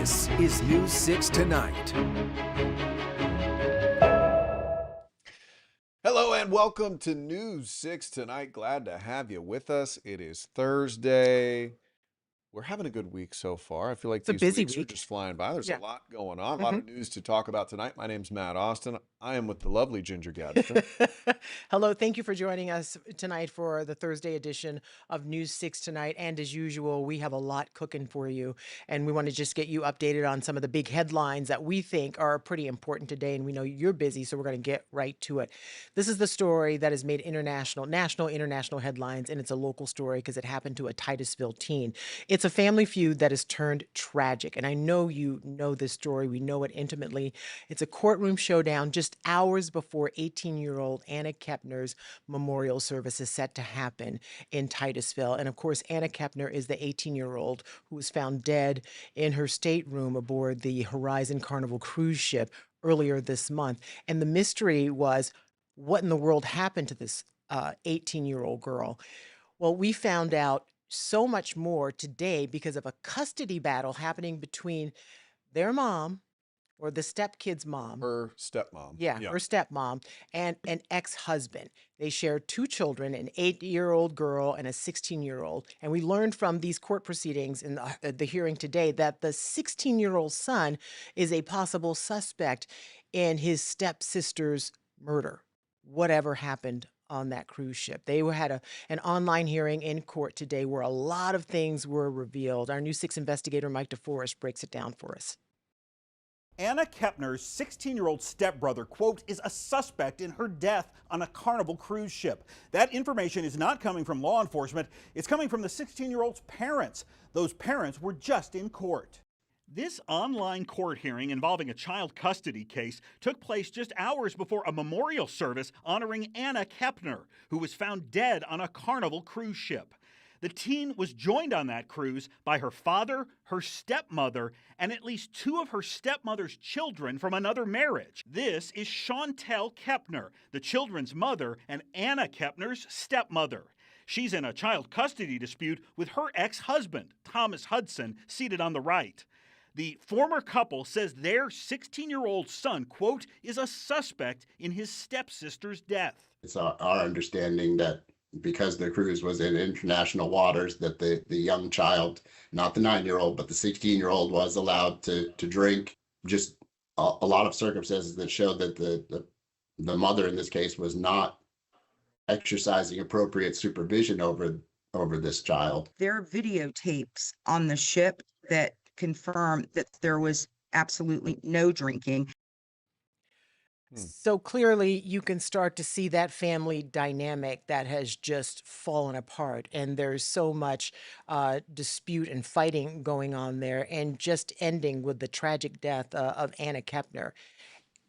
This is News 6 Tonight. Hello and welcome to News 6 Tonight. Glad to have you with us. It is Thursday. We're having a good week so far. I feel like It's a these busy weeks are week. just flying by. There's a Yeah. lot going on, a lot Mhm. of news to talk about tonight. My name's Matt Austin. I am with the lovely Ginger Gadsden. Hello, thank you for joining us tonight for the Thursday edition of News 6 Tonight. And as usual, we have a lot cooking for you. And we want to just get you updated on some of the big headlines that we think are pretty important today. And we know you're busy, so we're going to get right to it. This is the story that has made international headlines, and it's a local story because it happened to a Titusville teen. It's a family feud that has turned tragic. And I know you know this story. We know it intimately. It's a courtroom showdown just hours before 18-year-old Anna Kepner's memorial service is set to happen in Titusville. And of course, Anna Kepner is the 18-year-old who was found dead in her stateroom aboard the Horizon Carnival cruise ship earlier this month. And the mystery was, what in the world happened to this 18-year-old girl? Well, we found out so much more today because of a custody battle happening between their mom, or the stepkid's mom. Her stepmom. Yeah, her stepmom and an ex-husband. They share two children, an 8-year-old girl and a 16-year-old. And we learned from these court proceedings in the hearing today that the 16-year-old son is a possible suspect in his stepsister's murder. Whatever happened on that cruise ship. They had an online hearing in court today where a lot of things were revealed. Our News 6 investigator, Mike DeForest, breaks it down for us. Anna Kepner's 16-year-old stepbrother, quote, is a suspect in her death on a Carnival cruise ship. That information is not coming from law enforcement. It's coming from the 16-year-old's parents. Those parents were just in court. This online court hearing involving a child custody case took place just hours before a memorial service honoring Anna Kepner, who was found dead on a Carnival cruise ship. The teen was joined on that cruise by her father, her stepmother, and at least two of her stepmother's children from another marriage. This is Chantel Kepner, the children's mother and Anna Kepner's stepmother. She's in a child custody dispute with her ex-husband, Thomas Hudson, seated on the right. The former couple says their 16-year-old son, quote, is a suspect in his stepsister's death. It's our understanding that because the cruise was in international waters, that the young child, not the 9-year-old, but the 16-year-old, was allowed to drink. Just a lot of circumstances that showed that the mother in this case was not exercising appropriate supervision over this child. There are videotapes on the ship that confirm that there was absolutely no drinking. So clearly, you can start to see that family dynamic that has just fallen apart. And there's so much dispute and fighting going on there, and just ending with the tragic death of Anna Kepner.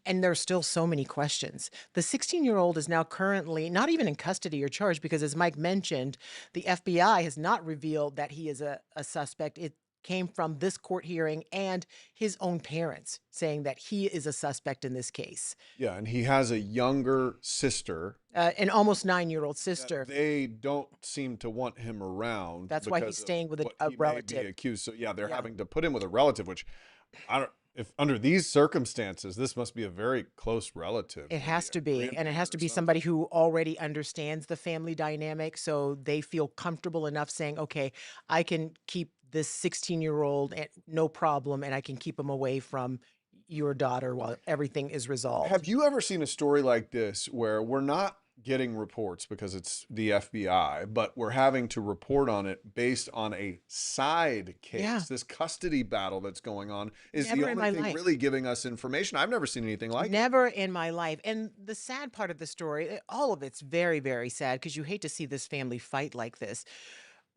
And there's still so many questions. The 16-year-old is now currently not even in custody or charged because, as Mike mentioned, the FBI has not revealed that he is a suspect. It came from this court hearing and his own parents saying that he is a suspect in this case. Yeah, and he has a younger sister. An almost 9-year-old sister. They don't seem to want him around. That's why he's staying with a relative. May be accused. So yeah, they're having to put him with a relative, which I don't. If under these circumstances, this must be a very close relative. It has to be, and it has to be somebody who already understands the family dynamic, so they feel comfortable enough saying, okay, I can keep this 16-year-old no problem, and I can keep him away from your daughter while everything is resolved. Have you ever seen a story like this where we're not getting reports because it's the FBI, but we're having to report on it based on a side case? Yeah. This custody battle that's going on is Never the in only my thing life. really giving us information. I've never seen anything like it. Never in my life. And the sad part of the story, all of it's very, very sad because you hate to see this family fight like this.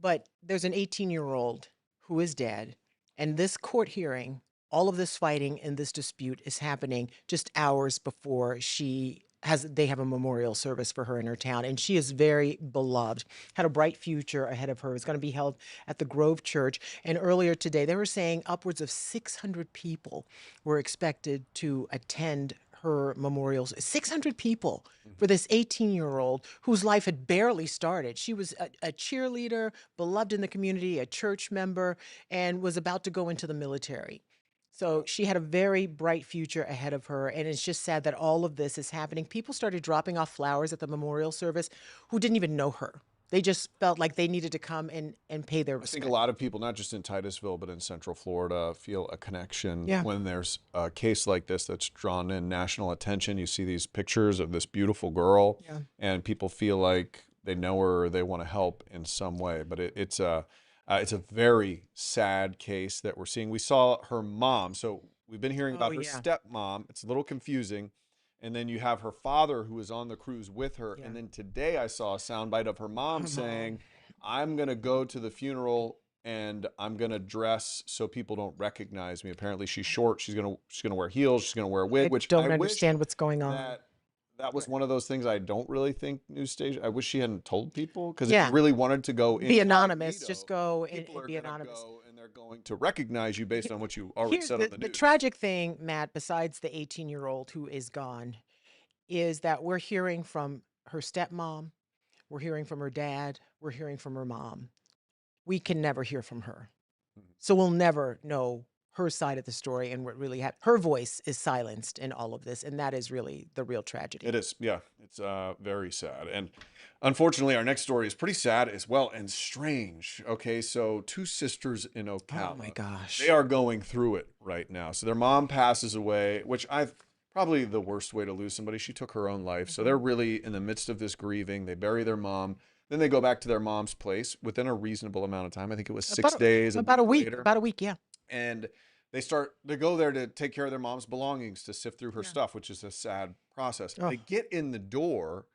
But there's an 18-year-old who is dead. And this court hearing, all of this fighting and this dispute is happening just hours before they have a memorial service for her in her town. And she is very beloved, had a bright future ahead of her. It's going to be held at the Grove Church. And earlier today, they were saying upwards of 600 people were expected to attend her memorials. 600 people for this 18-year-old whose life had barely started. She was a cheerleader, beloved in the community, a church member, and was about to go into the military. So she had a very bright future ahead of her. And it's just sad that all of this is happening. People started dropping off flowers at the memorial service who didn't even know her. They just felt like they needed to come and pay their I think respect. a lot of people, not just in Titusville, but in Central Florida, feel a connection Yeah. when there's a case like this that's drawn in national attention. You see these pictures of this beautiful girl, Yeah. and people feel like they know her or they want to help in some way. But it's a very sad case that we're seeing. We saw her mom, so we've been hearing about Oh, her yeah. stepmom. It's a little confusing. And then you have her father who was on the cruise with her. Yeah. And then today I saw a soundbite of her mom Her saying, mom. I'm going to go to the funeral and I'm going to dress so people don't recognize me. Apparently she's short. She's going to wear heels. She's going to wear a I wig, which don't I wish understand what's going on. that was one of those things I don't really think news station. I wish she hadn't told people, because if Yeah. you really wanted to go Be anonymous. incognito, Just go and people are be gonna anonymous. go and they're going to recognize you based on what you already Here's said on the the news. tragic thing, Matt, besides the 18-year-old who is gone, is that we're hearing from her stepmom, we're hearing from her dad, we're hearing from her mom. We can never hear from her. Mhm. So we'll never know her side of the story and what really happened. Her voice is silenced in all of this, and that is really the real tragedy. It is, yeah. It's very sad. And unfortunately, our next story is pretty sad as well and strange. Okay, so two sisters in Ocala. Oh my gosh. They are going through it right now. So their mom passes away, which I've probably the worst way to lose somebody. She took her own life. So they're really in the midst of this grieving. They bury their mom. Then they go back to their mom's place within a reasonable amount of time. I think it was 6 days. About a week. later. About a week, yeah. And they go there to take care of their mom's belongings, to sift through her Yeah. stuff, which is a sad process. Oh. They get in the door,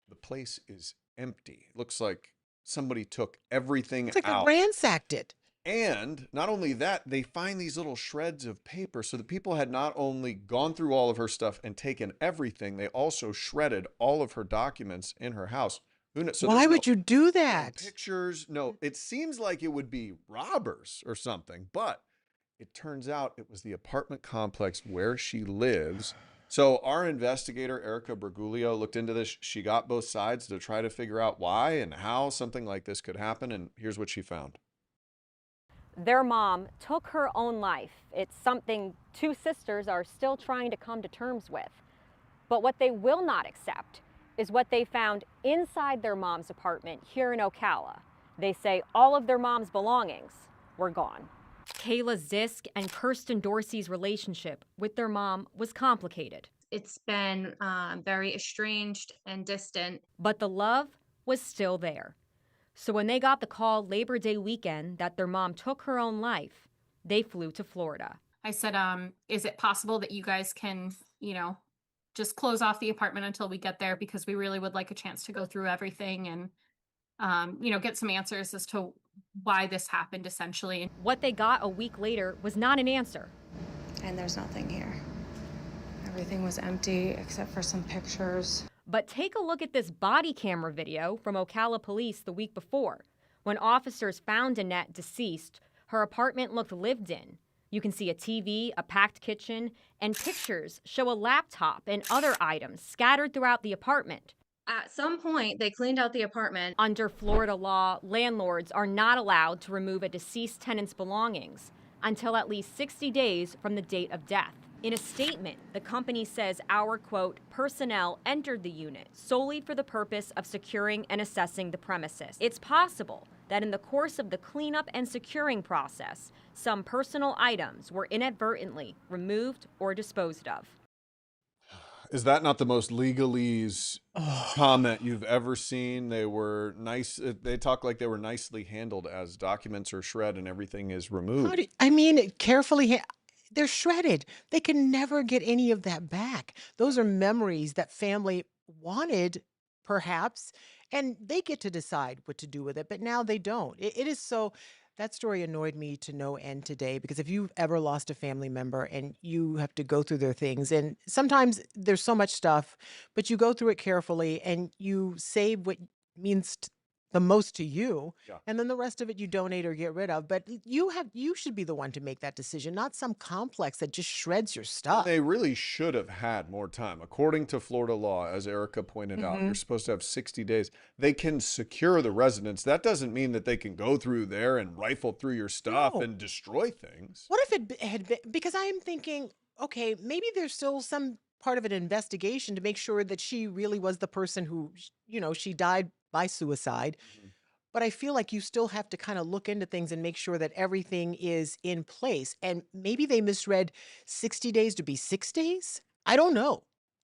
the place is empty. It looks like somebody took everything It's like they out. ransacked it. And not only that, they find these little shreds of paper. So the people had not only gone through all of her stuff and taken everything, they also shredded all of her documents in her house. Who knows? So Why would you do that? pictures? No, it seems like it would be robbers or something, but it turns out it was the apartment complex where she lives. So our investigator, Erica Berguglio, looked into this. She got both sides to try to figure out why and how something like this could happen. And here's what she found. Their mom took her own life. It's something two sisters are still trying to come to terms with. But what they will not accept is what they found inside their mom's apartment here in Ocala. They say all of their mom's belongings were gone. Kayla Zisk and Kirsten Dorsey's relationship with their mom was complicated. It's been very estranged and distant. But the love was still there. So when they got the call Labor Day weekend that their mom took her own life, they flew to Florida. I said, is it possible that you guys can, just close off the apartment until we get there, because we really would like a chance to go through everything and, get some answers as to why this happened, essentially. What they got a week later was not an answer. And there's nothing here. Everything was empty except for some pictures. But take a look at this body camera video from Ocala police the week before. When officers found Annette deceased, her apartment looked lived in. You can see a TV, a packed kitchen, and pictures show a laptop and other items scattered throughout the apartment. At some point, they cleaned out the apartment. Under Florida law, landlords are not allowed to remove a deceased tenant's belongings until at least 60 days from the date of death. In a statement, the company says our, quote, personnel entered the unit solely for the purpose of securing and assessing the premises. It's possible that in the course of the cleanup and securing process, some personal items were inadvertently removed or disposed of. Is that not the most legalese comment you've ever seen? They were nice. They talk like they were nicely handled as documents are shred and everything is removed. Carefully. They're shredded. They can never get any of that back. Those are memories that family wanted, perhaps, and they get to decide what to do with it, but now they don't. It is so. That story annoyed me to no end today, because if you've ever lost a family member and you have to go through their things, and sometimes there's so much stuff, but you go through it carefully and you save what means the most to you, Yeah. and then the rest of it you donate or get rid of. But you should be the one to make that decision, not some complex that just shreds your And stuff. they really should have had more time. According to Florida law, as Erica pointed out, Mm-hmm. you're supposed to have 60 days. They can secure the residence. That doesn't mean that they can go through there and rifle through your stuff No. and destroy things. What if had been, because I am thinking, okay, maybe there's still some part of an investigation to make sure that she really was the person who, she died by suicide. But I feel like you still have to kind of look into things and make sure that everything is in place. And maybe they misread 60 days to be 6 days. I don't know.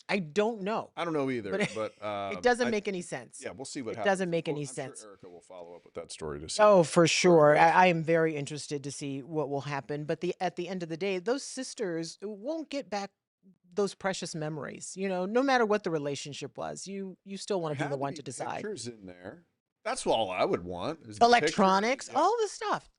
I don't know. I don't know either, But but it doesn't make any sense. yeah, we'll see what It happens. doesn't make any I'm sense. sure Erica will follow up with that story to see. Oh, for sure. I am very interested to see what will happen. But at the end of the day, those sisters won't get back those precious memories. No matter what the relationship was, you still want to be the Had one be to decide. pictures in there. That's all I would want. Is the Electronics, pictures. Yeah. all the stuff.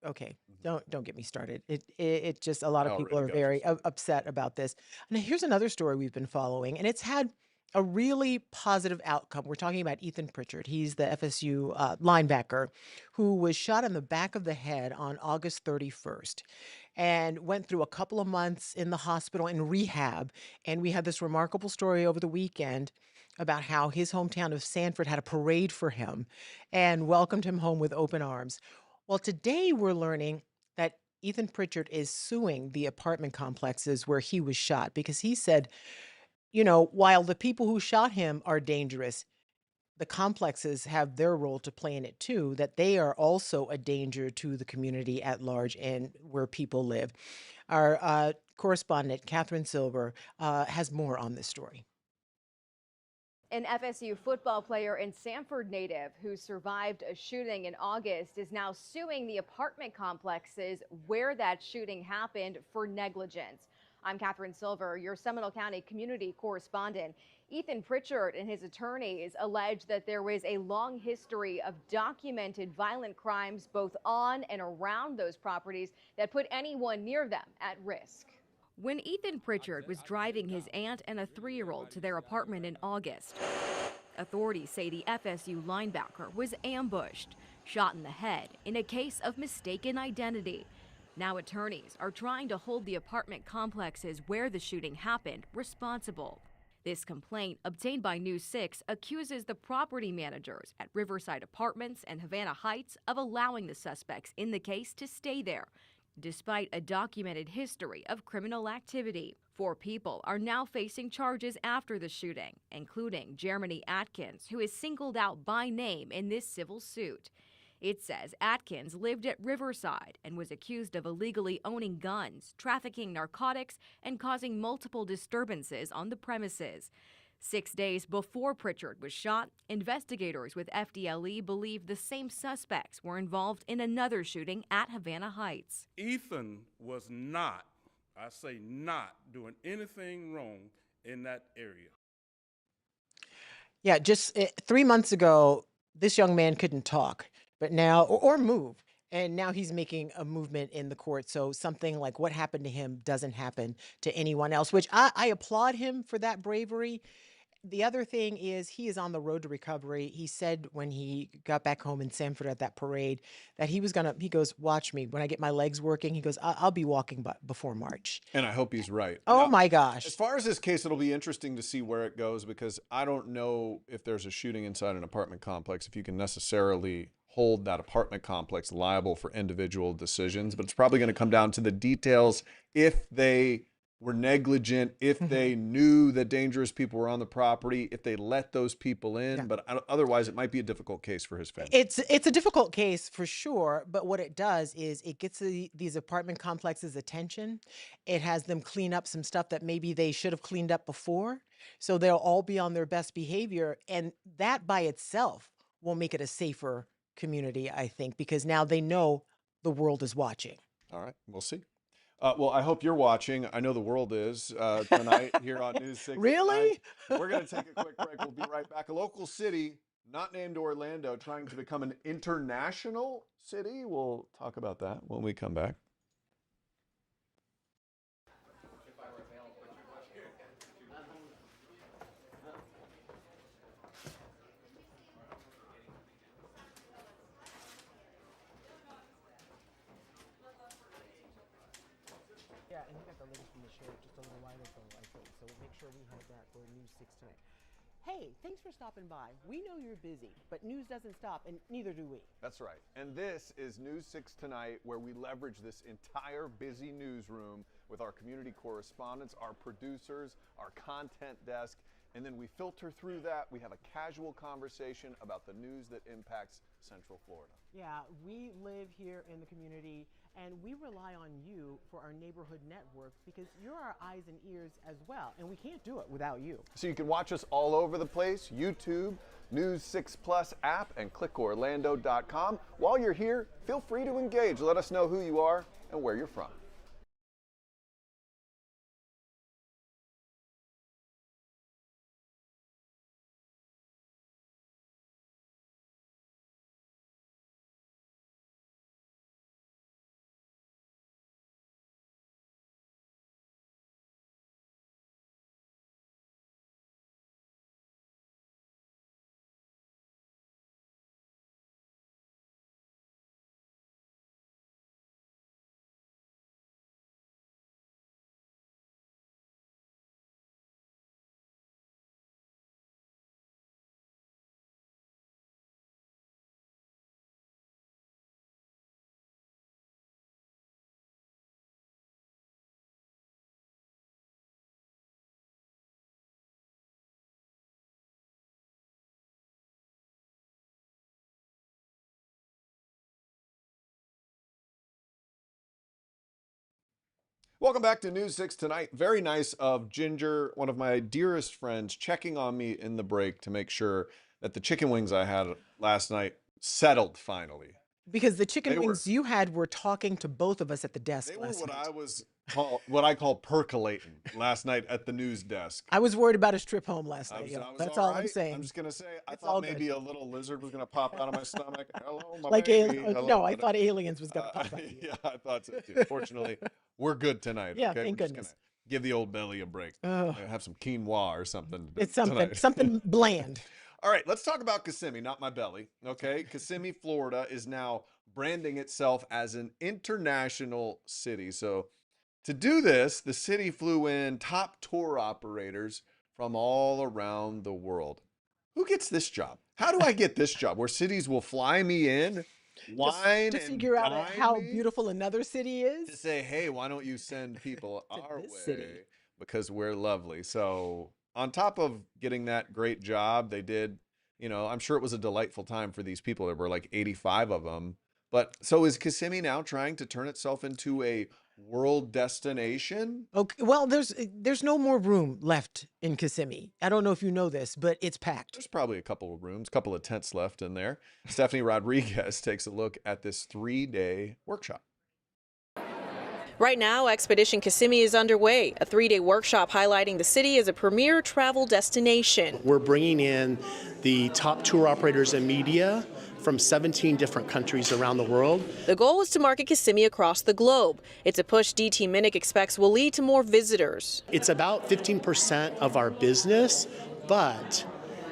Okay, don't get me started. It just, a lot I of people already are got you very started. upset about this. And here's another story we've been following, and it's had a really positive outcome. We're talking about Ethan Pritchard. He's the FSU linebacker who was shot in the back of the head on August 31st and went through a couple of months in the hospital in rehab. And we had this remarkable story over the weekend about how his hometown of Sanford had a parade for him and welcomed him home with open arms. Well, today we're learning that Ethan Pritchard is suing the apartment complexes where he was shot because he said, while the people who shot him are dangerous, the complexes have their role to play in it too, that they are also a danger to the community at large and where people live. Our correspondent, Catherine Silver, has more on this story. An FSU football player and Sanford native who survived a shooting in August is now suing the apartment complexes where that shooting happened for negligence. I'm Catherine Silver, your Seminole County community correspondent. Ethan Pritchard and his attorneys allege that there was a long history of documented violent crimes both on and around those properties that put anyone near them at risk. When Ethan Pritchard was driving his aunt and a 3-year-old to their apartment in August, authorities say the FSU linebacker was ambushed, shot in the head in a case of mistaken identity. Now attorneys are trying to hold the apartment complexes where the shooting happened responsible. This complaint, obtained by News 6, accuses the property managers at Riverside Apartments and Havana Heights of allowing the suspects in the case to stay there, despite a documented history of criminal activity. 4 people are now facing charges after the shooting, including Jeremy Atkins, who is singled out by name in this civil suit. It says Atkins lived at Riverside and was accused of illegally owning guns, trafficking narcotics, and causing multiple disturbances on the premises. 6 days before Pritchard was shot, investigators with FDLE believe the same suspects were involved in another shooting at Havana Heights. Ethan was not, I say not, doing anything wrong in that area. Yeah, just 3 months ago, this young man couldn't talk, but now, or move. And now he's making a movement in the court. So something like what happened to him doesn't happen to anyone else, which I applaud him for that bravery. The other thing is he is on the road to recovery. He said when he got back home in Sanford at that parade that he goes, watch me. When I get my legs working, he goes, I'll be walking before March. And I hope he's right. Oh Now, my gosh. as far as this case, it'll be interesting to see where it goes because I don't know if there's a shooting inside an apartment complex, if you can necessarily hold that apartment complex liable for individual decisions, but it's probably going to come down to the details if they were negligent, if they knew that dangerous people were on the property, if they let those people in. Yeah. But otherwise, it might be a difficult case for his family. It's a difficult case for sure, but what it does is it gets these apartment complexes attention. It has them clean up some stuff that maybe they should have cleaned up before. So they'll all be on their best behavior. And that by itself will make it a safer community, I think, because now they know the world is watching. All right, we'll see. Well, I hope you're watching. I know the world is tonight here on News 6. Really? We're going to take a quick break. We'll be right back. A local city, not named Orlando, trying to become an international city. We'll talk about that when we come back. got the latest from the sheriff just a little while ago, I think. So we'll make sure we have that for News 6 tonight. Hey, thanks for stopping by. We know you're busy, but news doesn't stop, and neither do we. That's right. And this is News 6 Tonight, where we leverage this entire busy newsroom with our community correspondents, our producers, our content desk, and then we filter through that. We have a casual conversation about the news that impacts Central Florida. Yeah, we live here in the community, and we rely on you for our neighborhood network because you're our eyes and ears as well, and we can't do it without you. So you can watch us all over the place, YouTube, News 6 Plus app, and clickorlando.com. While you're here, feel free to engage. Let us know who you are and where you're from. Welcome back to News 6 Tonight. Very nice of Ginger, one of my dearest friends, checking on me in the break to make sure that the chicken wings I had last night settled finally. Because the chicken They wings were- you had were talking to both of us at the desk They were last night. what I call percolating last night at the news desk. I was worried about his trip home last I night. was- yo. I was That's all all I'm right. saying. I'm just gonna say I It's all thought good. maybe a little lizard was gonna pop out of my stomach. Hello, my Like baby. no, Hello, I thought aliens was gonna pop out. yeah, I thought so too. Fortunately, we're good tonight. Yeah, okay? thank We're just goodness. gonna give the old belly a break. Ugh. Have some quinoa or something. It's something, tonight. something bland. All right, let's talk about Kissimmee, not my belly. Okay, Kissimmee, Florida is now branding itself as an international city. So to do this, the city flew in top tour operators from all around the world. Who gets this job? How do I get this job where cities will fly me in, wine to and figure out dine how me? beautiful another city is. To say, hey, why don't you send people our this way city. because we're lovely. So on top of getting that great job, they did, I'm sure it was a delightful time for these people. There were like 85 of them. But so is Kissimmee now trying to turn itself into a world destination? Okay, well, there's no more room left in Kissimmee. I don't know if you know this, but it's packed. There's probably a couple of rooms, couple of tents left in there. Stephanie Rodriguez takes a look at this 3-day workshop. Right now, Expedition Kissimmee is underway, a 3-day workshop highlighting the city as a premier travel destination. We're bringing in the top tour operators and media from 17 different countries around the world. The goal is to market Kissimmee across the globe. It's a push DT Minnick expects will lead to more visitors. It's about 15% of our business, but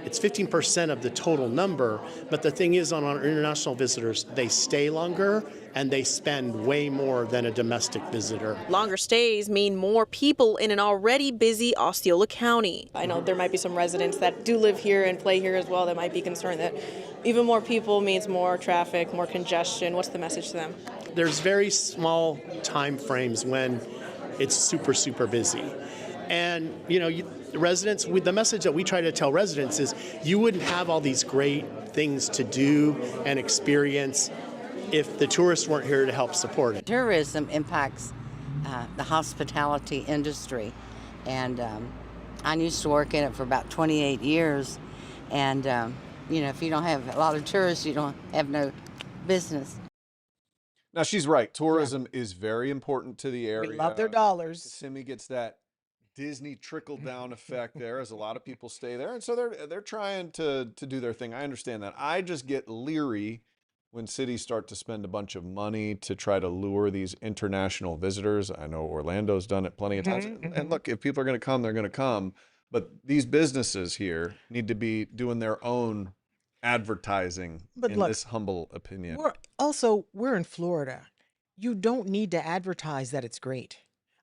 it's 15% of the total number. But the thing is, on our international visitors, they stay longer and they spend way more than a domestic visitor. Longer stays mean more people in an already busy Osceola County. I know there might be some residents that do live here and play here as well that might be concerned that even more people means more traffic, more congestion. What's the message to them? There's very small time frames when it's super, super busy. And, residents, the message that we try to tell residents is you wouldn't have all these great things to do and experience if the tourists weren't here to help support it. Tourism impacts the hospitality industry, and I used to work in it for about 28 years, and if you don't have a lot of tourists, you don't have no business. Now, she's right. Tourism is very important to the area. We love their dollars. Kissimmee gets that Disney trickle-down effect there as a lot of people stay there. And so they're trying to do their thing. I understand that. I just get leery when cities start to spend a bunch of money to try to lure these international visitors. I know Orlando's done it plenty of times. And look, if people are going to come, they're going to come. But these businesses here need to be doing their own advertising, But in look, this humble opinion. We're in Florida. You don't need to advertise that it's great.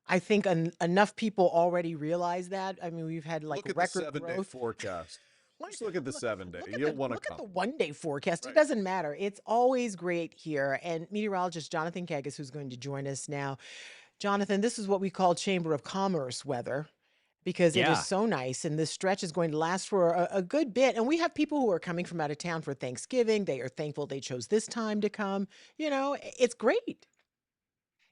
I think enough people already realize that. I mean, we've had like Look at the record 7-day growth. forecast. Look- Just look at the look- 7-day. Look at You'll the want to look at come. the 1-day forecast. It Right. doesn't matter. It's always great here. And meteorologist Jonathan Kegis, who's going to join us now. Jonathan, this is what we call Chamber of Commerce weather because it Yeah. is so nice. And this stretch is going to last for a good bit. And we have people who are coming from out of town for Thanksgiving. They are thankful they chose this time to come. You know, it's great.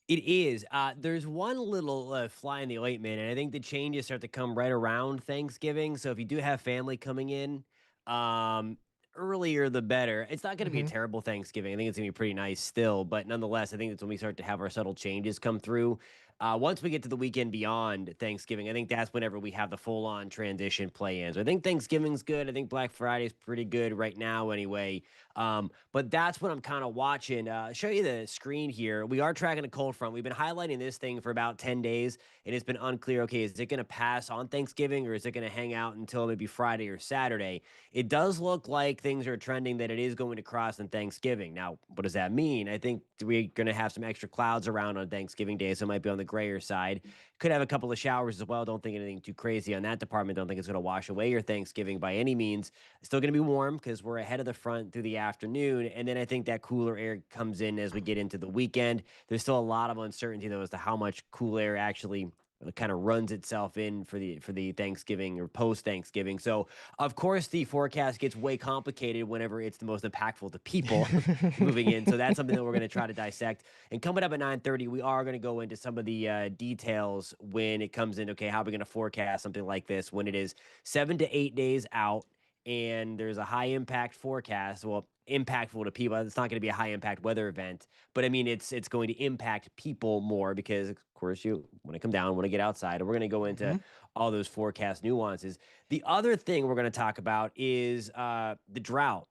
It is. There's one little fly in the ointment, and I think the changes start to come right around Thanksgiving. So if you do have family coming in, um, earlier the better. It's not going to be a terrible Thanksgiving. I think it's going to be pretty nice still, but nonetheless, I think that's when we start to have our subtle changes come through. Once we get to the weekend beyond Thanksgiving, I think that's whenever we have the full-on transition play-in. So I think Thanksgiving's good. I think Black Friday's pretty good right now anyway. But that's what I'm kind of watching. Show you the screen here. We are tracking a cold front. We've been highlighting this thing for about 10 days, and it's been unclear, okay, is it going to pass on Thanksgiving or is it going to hang out until maybe Friday or Saturday? It does look like things are trending that it is going to cross on Thanksgiving. Now, what does that mean? I think we're going to have some extra clouds around on Thanksgiving Day, so it might be on the grayer side. Could have a couple of showers as well. Don't think anything too crazy on that department. Don't think it's going to wash away your Thanksgiving by any means. It's still going to be warm because we're ahead of the front through the afternoon. And then I think that cooler air comes in as we get into the weekend. There's still a lot of uncertainty, though, as to how much cool air actually kind of runs itself in for the Thanksgiving or post Thanksgiving. So of course the forecast gets way complicated whenever it's the most impactful to people moving in. So that's something that we're going to try to dissect. And coming up at 9:30, we are going to go into some of the details when it comes in. Okay, how are we going to forecast something like this when it is 7 to 8 days out and there's a high impact forecast? Well, impactful to people. It's not going to be a high impact weather event, but I mean, it's going to impact people more because, of course, you want to come down, want to get outside, and we're going to go into all those forecast nuances. The other thing we're going to talk about is the drought.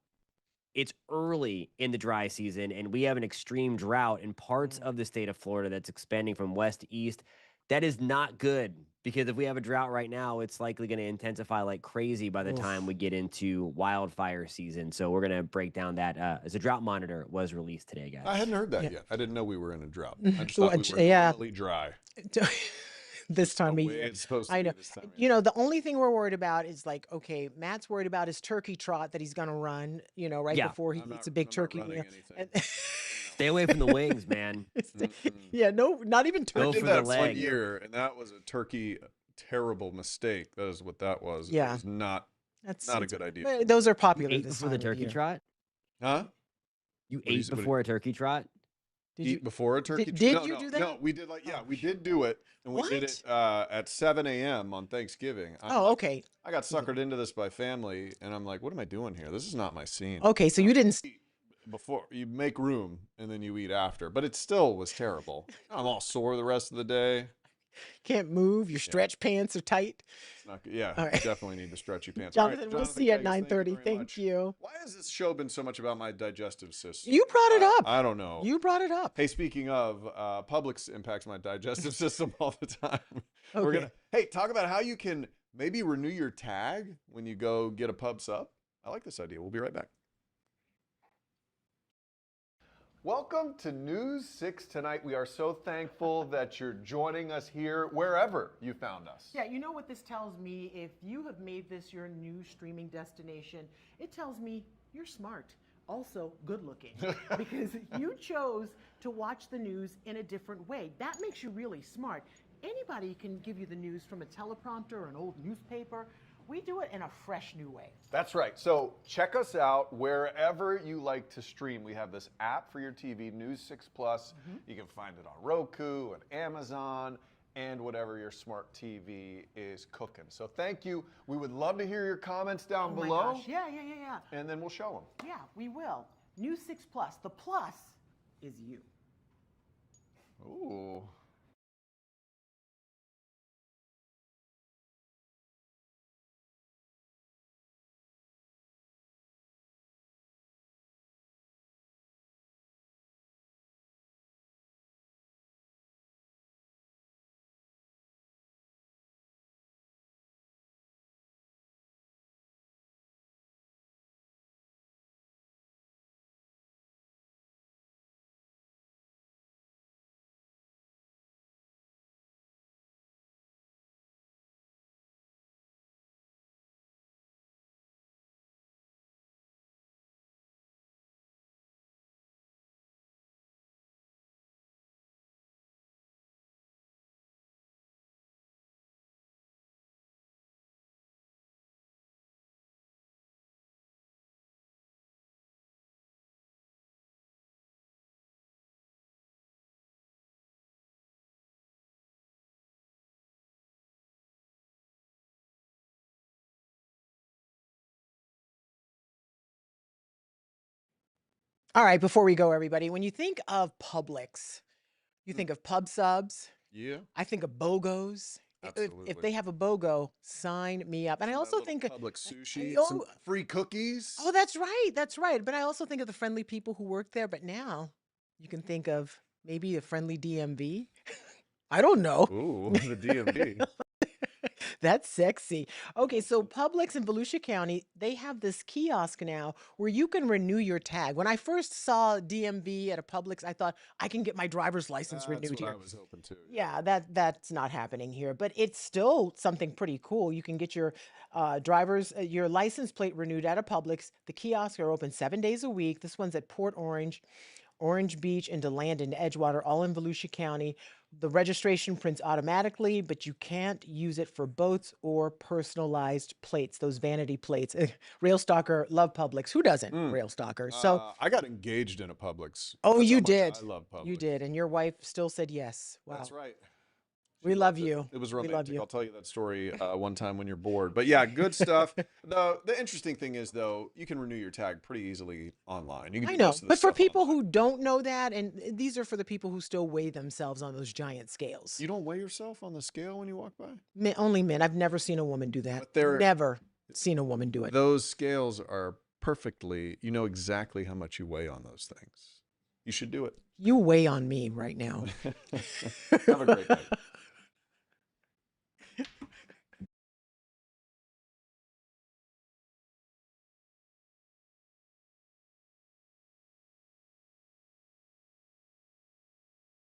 It's early in the dry season, and we have an extreme drought in parts of the state of Florida that's expanding from west to east. That is not good because if we have a drought right now, it's likely going to intensify like crazy by the time we get into wildfire season. So we're going to break down that as a drought monitor was released today, guys. I hadn't heard that Yeah. yet. I didn't know we were in a drought. I just Well, thought we were yeah. normally dry. This time The of way year. it's supposed to I be know. this time of You know, the only thing we're worried about is like, okay, Matt's worried about his turkey trot that he's going to run, you know, right Yeah. before he eats a big turkey. running You know, anything. and- Stay away from the wings, man. yeah, no, not even I turkey. Go did for that the one leg. year, and that was a turkey terrible mistake. That is what that was. It Yeah. was not That's a good idea. But those are You popular ate this before the time of turkey year. trot? Huh? You do you ate say- what do before a turkey trot? Did Eat you? before a turkey. did no, you no, do that? No, we did we did do it, and we did it at 7 a.m. on Thanksgiving. Oh, okay. I got suckered into this by family, and I'm like, what am I doing here? This is not my scene. Okay, so you didn't. Before you make room, and then you eat after, but it still was terrible. I'm all sore the rest of the day. Can't move. Your stretch pants are tight. It's not good. Yeah, All right. definitely need the stretchy pants. All right, Jonathan, we'll see you at Keggs, thank 9:30. very Thank much. you. Why has this show been so much about my digestive system? You brought it up. I don't know. You brought it up. Hey, speaking of, Publix impacts my digestive system all the time. We're Okay. gonna talk about how you can maybe renew your tag when you go get a pub sub. I like this idea. We'll be right back. Welcome to News 6 Tonight. We are so thankful that you're joining us here wherever you found us. Yeah, you know what this tells me? If you have made this your new streaming destination, it tells me you're smart. Also, good looking. Because you chose to watch the news in a different way. That makes you really smart. Anybody can give you the news from a teleprompter or an old newspaper. We do it in a fresh new way. That's right. So check us out wherever you like to stream. We have this app for your TV, News 6 Plus. You can find it on Roku and Amazon and whatever your smart TV is cooking. So thank you. We would love to hear your comments down Oh my below. gosh. Yeah. And then we'll show them. Yeah, we will. News 6 Plus. The plus is you. Ooh. All right, before we go, everybody, when you think of Publix, you think of pub subs. Yeah. I think of BOGOs. If Absolutely. they have a BOGO, sign me up. And I also think Public sushi, oh, some free cookies. oh, that's right. That's right. But I also think of the friendly people who work there. But now you can think of maybe a friendly DMV. I don't know. Ooh, the DMV. That's sexy. Okay, so Publix in Volusia County, they have this kiosk now where you can renew your tag. When I first saw DMV at a Publix, I thought I can get my driver's license That's renewed what here. I was hoping to. Yeah, that's not happening here, but it's still something pretty cool. You can get your your license plate renewed at a Publix. The kiosks are open 7 days a week. This one's at Port Orange, Orange Beach, and DeLand and Edgewater, all in Volusia County. The registration prints automatically, but you can't use it for boats or personalized plates, those vanity plates. Rail Stalker, love Publix. Who doesn't? Rail Stalker. So, I got engaged in a Publix. oh, That's how you much did. I love Publix. You did. And your wife still said yes. Wow. That's right. We love you. It was We love romantic. you. I'll tell you that story one time when you're bored. But yeah, good stuff. The interesting thing is, though, you can renew your tag pretty easily online. You can I do know, most of the but for stuff people who don't know that, and these are for the people who still weigh themselves on those giant scales. You don't weigh yourself on the scale when you walk by? Only men. I've never seen a woman do that. But they're- Never seen a woman do it. Those scales are perfectly, you know exactly how much you weigh on those things. You should do it. You weigh on me right now. Have a great night.